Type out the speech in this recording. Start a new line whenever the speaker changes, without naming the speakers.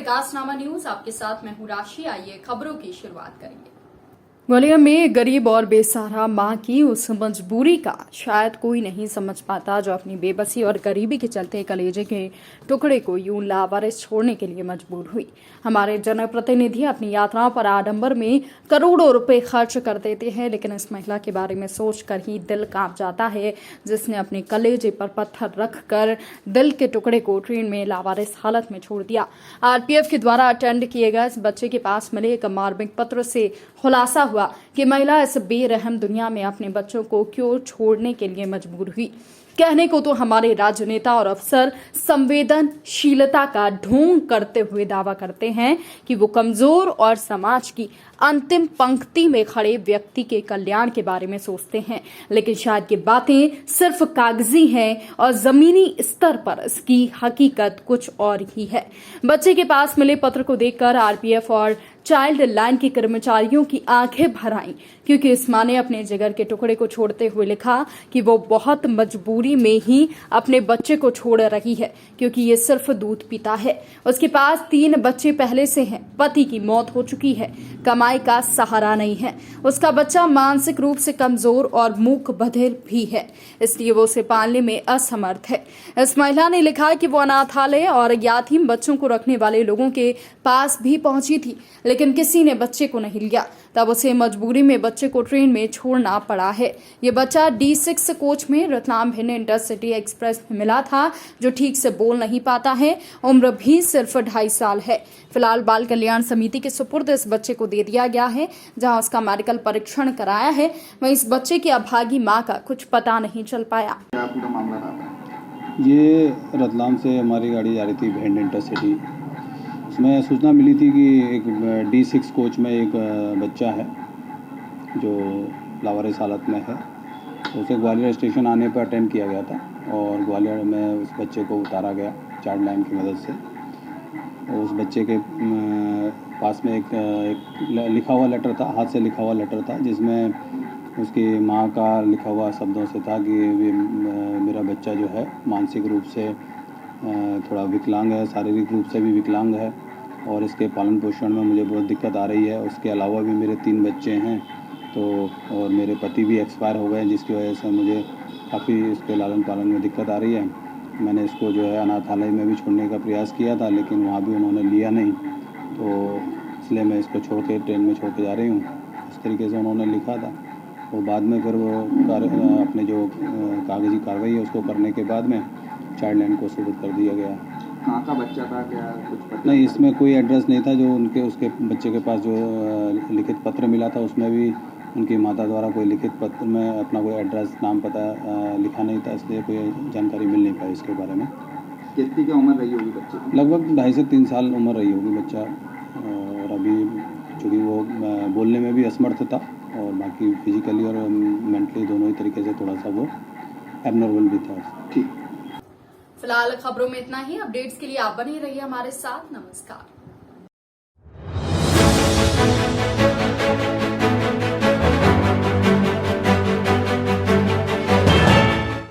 विकासनामा news आपके साथ मैं हूं राशि। आइए खबरों की शुरुआत करेंगे।
ग्वालियर में गरीब और बेसहारा मां की उस मजबूरी का शायद कोई नहीं समझ पाता जो अपनी बेबसी और गरीबी के चलते कलेजे के टुकड़े को यूं लावारिस छोड़ने के लिए मजबूर हुई। हमारे जनप्रतिनिधि अपनी यात्राओं पर आडंबर में करोड़ों रुपए खर्च कर देते हैं, लेकिन इस महिला के बारे में सोचकर ही दिल कांप जाता है जिसने अपने कलेजे पर पत्थर रखकर दिल के टुकड़े को ट्रेन में लावारिस हालत में छोड़ दिया। आरपीएफ के द्वारा अटेंड किए गए इस बच्चे के पास मिले एक मार्मिक पत्र से खुलासा हुआ कि महिला इस बेरहम दुनिया में अपने बच्चों को क्यों छोड़ने के लिए मजबूर हुई। कहने को तो हमारे राजनेता और अफसर संवेदनशीलता का ढोंग करते हुए दावा करते हैं कि वो कमजोर और समाज की अंतिम पंक्ति में खड़े व्यक्ति के कल्याण के बारे में सोचते हैं, लेकिन शायद ये बातें सिर्फ कागजी हैं और जमीनी स्तर पर इसकी हकीकत कुछ और ही है। बच्चे के पास मिले पत्र को देखकर आरपीएफ और चाइल्ड लाइन के कर्मचारियों की आंखें भर आईं, क्योंकि इस मां ने अपने जिगर के टुकड़े को छोड़ते हुए लिखा कि वो बहुत मजबूरी में ही अपने बच्चे को छोड़ रही है, क्योंकि ये सिर्फ दूध पीता है। उसके पास 3 बच्चे पहले से हैं, पति की मौत हो चुकी है, कमाई का सहारा नहीं है, उसका बच्चा मानसिक रूप से कमजोर और मूक बधिर भी है, इसलिए वो उसे पालने में असमर्थ है। इस महिला ने लिखा कि वो अनाथालय और यतीम बच्चों को रखने वाले लोगों के पास भी पहुंची थी, लेकिन किसी ने बच्चे को नहीं लिया। तब उसे मजबूरी में बच्चे को ट्रेन में छोड़ना पड़ा है। ये बच्चा D6 कोच में रतलाम भिंड इंटरसिटी एक्सप्रेस में मिला था, जो ठीक से बोल नहीं पाता है। उम्र भी सिर्फ 2.5 साल है। फिलहाल बाल कल्याण समिति के सुपुर्द इस बच्चे को दे दिया गया है, जहां उसका मेडिकल परीक्षण कराया है। वहीं इस बच्चे की अभागी मां का कुछ पता नहीं चल पाया।
ये रतलाम से हमारी गाड़ी जा रही थी भिंड इंटरसिटी। उसमें सूचना मिली थी कि एक D6 कोच में एक बच्चा है जो लावारिस हालत में है। तो उसे ग्वालियर स्टेशन आने पर अटेंड किया गया था और ग्वालियर में उस बच्चे को उतारा गया चाइल्ड लाइन की मदद से। और उस बच्चे के पास में एक लिखा हुआ लेटर था, हाथ से लिखा हुआ लेटर था, जिसमें उसकी माँ का लिखा हुआ शब्दों से था कि मेरा बच्चा जो है मानसिक रूप से थोड़ा विकलांग है, शारीरिक रूप से भी विकलांग है और इसके पालन पोषण में मुझे बहुत दिक्कत आ रही है। उसके अलावा भी मेरे 3 बच्चे हैं तो और मेरे पति भी एक्सपायर हो गए, जिसकी वजह से मुझे काफ़ी इसके लालन पालन में दिक्कत आ रही है। मैंने इसको जो है अनाथालय में भी छोड़ने का प्रयास किया था, लेकिन वहाँ भी उन्होंने लिया नहीं, तो इसलिए मैं इसको छोड़ के ट्रेन में छोड़ के जा रही हूँ। इस तरीके से उन्होंने लिखा था। वो बाद में फिर वो अपने जो कागजी कार्रवाई है उसको करने के बाद में चाइल्ड लाइन को सुपुर्द कर दिया गया।
कहाँ का बच्चा था, क्या कुछ पता
नहीं? इसमें कोई एड्रेस नहीं था। जो उसके बच्चे के पास जो लिखित पत्र मिला था उसमें भी उनकी माता द्वारा कोई लिखित पत्र में अपना कोई एड्रेस नाम पता लिखा नहीं था, इसलिए कोई जानकारी मिल नहीं पाई इसके बारे में।
कितनी क्या उम्र रही होगी बच्चे की?
लगभग 2.5 से 3 साल उम्र रही होगी बच्चा। और अभी चूँकि वो बोलने में भी असमर्थ था और बाकी फिजिकली और मेंटली दोनों ही तरीके से थोड़ा सा वो एबनॉर्मल भी था।
ठीक।
फिलहाल खबरों में इतना ही। अपडेट्स के लिए आप बने रहिए हमारे साथ। नमस्कार।